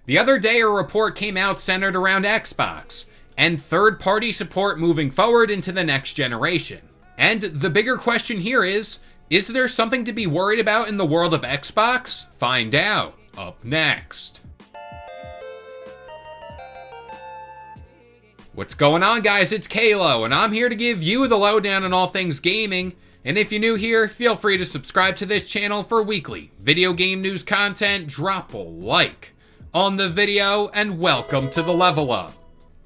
The other day, a report came out centered around Xbox and third-party support moving forward into the next generation. And the bigger question here is there something to be worried about in the world of Xbox? Find out up next. What's going on, guys? It's Kalo, and I'm here to give you the lowdown on all things gaming. And if you're new here, feel free to subscribe to this channel for weekly video game news content. Drop a like on the video, and welcome to the Level Up.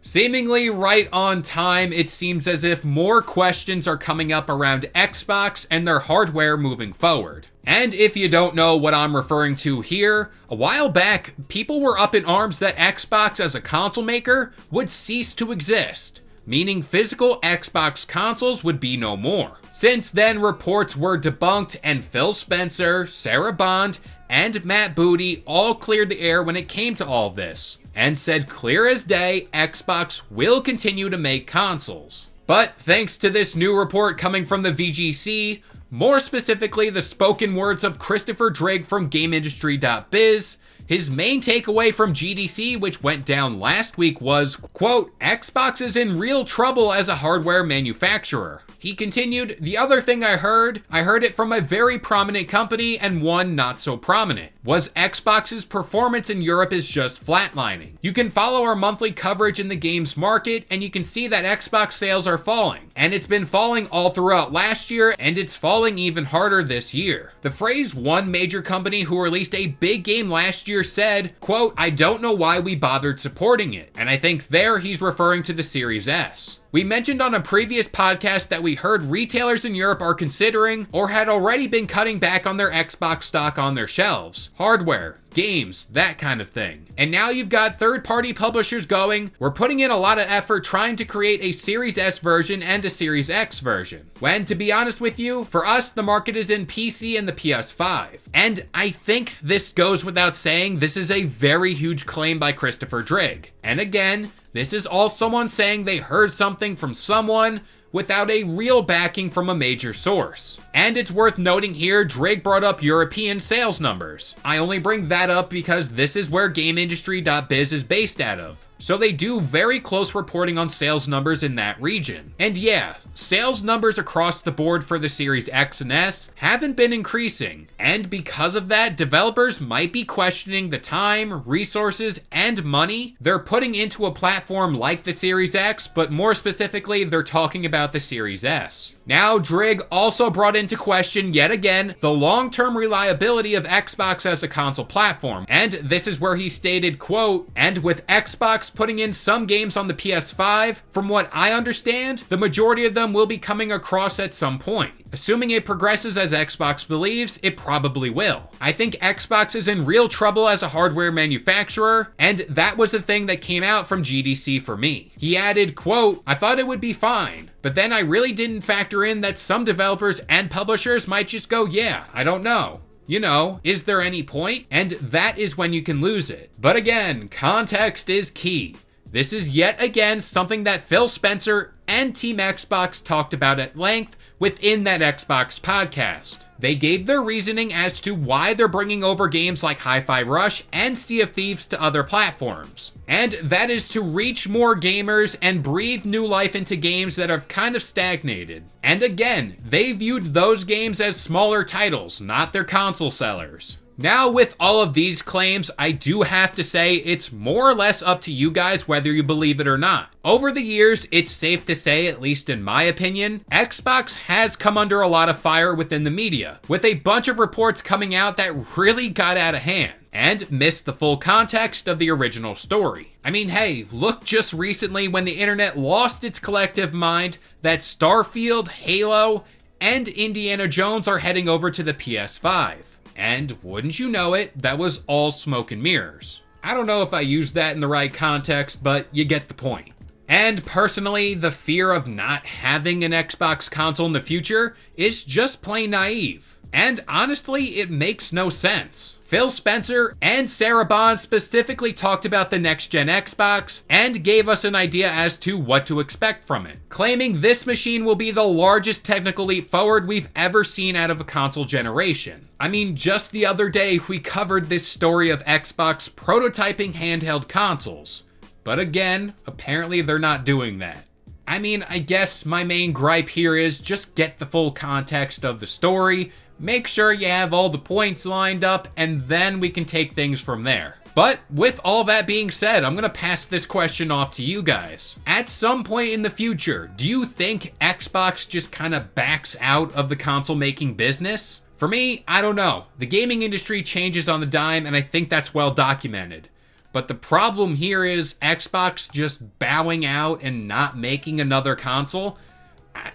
Seemingly right on time, it seems as if more questions are coming up around Xbox and their hardware moving forward. And if you don't know what I'm referring to here, a while back, people were up in arms that Xbox as a console maker would cease to exist, meaning physical Xbox consoles would be no more. Since then, reports were debunked, and Phil Spencer, Sarah Bond, and Matt Booty all cleared the air when it came to all this, and said clear as day, Xbox will continue to make consoles. But thanks to this new report coming from the VGC, more specifically the spoken words of Christopher Drigg from GameIndustry.biz, his main takeaway from GDC, which went down last week, was, quote, Xbox is in real trouble as a hardware manufacturer. He continued, the other thing I heard it from a very prominent company and one not so prominent, was Xbox's performance in Europe is just flatlining. You can follow our monthly coverage in the games market, and you can see that Xbox sales are falling. And it's been falling all throughout last year, and it's falling even harder this year. The phrase one major company who released a big game last year said, quote, I don't know why we bothered supporting it. And I think there he's referring to the Series S. We mentioned on a previous podcast that we heard retailers in Europe are considering or had already been cutting back on their Xbox stock on their shelves. Hardware, games, that kind of thing. And now you've got third-party publishers going, we're putting in a lot of effort trying to create a Series S version and a Series X version. When, to be honest with you, for us, the market is in PC and the PS5. And I think this goes without saying, this is a very huge claim by Christopher Drigg. And again, this is all someone saying they heard something from someone without a real backing from a major source. And it's worth noting here, Drigg brought up European sales numbers. I only bring that up because this is where GameIndustry.biz is based out of. So they do very close reporting on sales numbers in that region. And yeah, sales numbers across the board for the Series X and S haven't been increasing. And because of that, developers might be questioning the time, resources, and money they're putting into a platform like the Series X, but more specifically, they're talking about the Series S. Now, Drigg also brought into question, yet again, the long-term reliability of Xbox as a console platform. And this is where he stated, quote, and with Xbox putting in some games on the PS5, from what I understand, the majority of them will be coming across at some point. Assuming it progresses as Xbox believes, it probably will. I think Xbox is in real trouble as a hardware manufacturer, and that was the thing that came out from GDC for me. He added, quote, I thought it would be fine, but then I really didn't factor in that some developers and publishers might just go, yeah, I don't know. You know, is there any point? And that is when you can lose it. But again, context is key. This is yet again something that Phil Spencer and Team Xbox talked about at length within that Xbox podcast. They gave their reasoning as to why they're bringing over games like Hi-Fi Rush and Sea of Thieves to other platforms. And that is to reach more gamers and breathe new life into games that have kind of stagnated. And again, they viewed those games as smaller titles, not their console sellers. Now, with all of these claims, I do have to say it's more or less up to you guys whether you believe it or not. Over the years, it's safe to say, at least in my opinion, Xbox has come under a lot of fire within the media, with a bunch of reports coming out that really got out of hand and missed the full context of the original story. I mean, hey, look just recently when the internet lost its collective mind that Starfield, Halo, and Indiana Jones are heading over to the PS5. And wouldn't you know it, that was all smoke and mirrors. I don't know if I used that in the right context, but you get the point. And personally, the fear of not having an Xbox console in the future is just plain naive. And honestly, it makes no sense. Phil Spencer and Sarah Bond specifically talked about the next-gen Xbox and gave us an idea as to what to expect from it, claiming this machine will be the largest technical leap forward we've ever seen out of a console generation. I mean, just the other day, we covered this story of Xbox prototyping handheld consoles. But again, apparently they're not doing that. I mean, I guess my main gripe here is just get the full context of the story, make sure you have all the points lined up, and then we can take things from there. But with all that being said, I'm gonna pass this question off to you guys. At some point in the future, do you think Xbox just kind of backs out of the console making business? For me, I don't know. The gaming industry changes on the dime, and I think that's well documented. But the problem here is Xbox just bowing out and not making another console.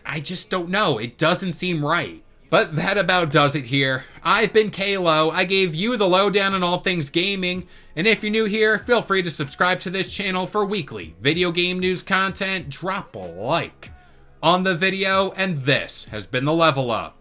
I just don't know. It doesn't seem right. But that about does it here. I've been Kalo. I gave you the lowdown on all things gaming. And if you're new here, feel free to subscribe to this channel for weekly video game news content. Drop a like on the video. And this has been the Level Up.